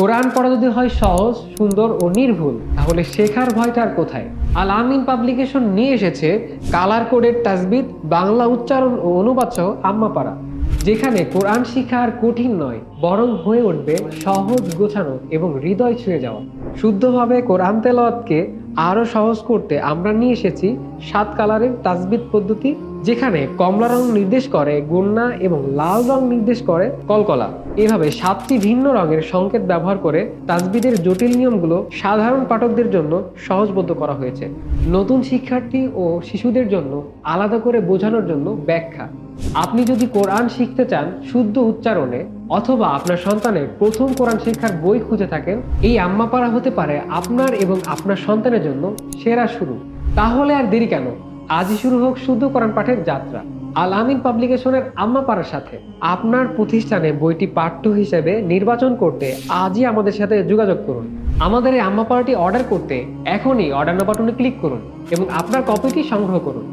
কোরআন পড়া যদি হয় সহজ, সুন্দর ও নির্ভুল, তাহলে শেখার ভয়টা আর কোথায়? আল আমিন পাবলিকেশন নিয়ে এসেছে কালার কোডেড তাজবিদ, বাংলা উচ্চারণ ও অনুবাদ সহ আম্মা পাড়া, যেখানে কোরআন শিক্ষা আর কঠিন নয়, বরং হয়ে উঠবে সহজ, গোছানো এবং হৃদয় ছুঁয়ে যাওয়া। শুদ্ধভাবে কোরআন তেলাওয়াতকে আরো সহজ করতে আমরা নিয়ে এসেছি 7 কালারের তাজবিদ পদ্ধতি, যেখানে কমলা রং নির্দেশ করে গুন্না এবং লাল রং নির্দেশ করে কলকলা। এভাবে 7টি ভিন্ন রঙের সংকেত ব্যবহার করে তাজবিদের জটিল নিয়মগুলো সাধারণ পাঠকদের জন্য সহজবোধ্য করা হয়েছে। নতুন শিক্ষার্থী ও শিশুদের জন্য আলাদা করে বোঝানোর জন্য ব্যাখ্যা। আপনি যদি কোরআন শিখতে চান শুদ্ধ উচ্চারণে, অথবা আপনার সন্তানের প্রথম কোরআন শিক্ষার বই খুঁজে থাকেন, এই আম্মা পাড়া হতে পারে আপনার এবং আপনার সন্তানের জন্য সেরা শুরু। তাহলে আর দেরি কেন? আজই শুরু হোক শুদ্ধ কোরআন পাঠের যাত্রা আল আমিন পাবলিকেশনের আম্মা পাড়ার সাথে। আপনার প্রতিষ্ঠানে বইটি পাঠ্য হিসেবে নির্বাচন করতে আজই আমাদের সাথে যোগাযোগ করুন। আমাদের এই আম্মা পাড়াটি অর্ডার করতে এখনই অর্ডার নাও বাটনে ক্লিক করুন এবং আপনার কপিটি সংগ্রহ করুন।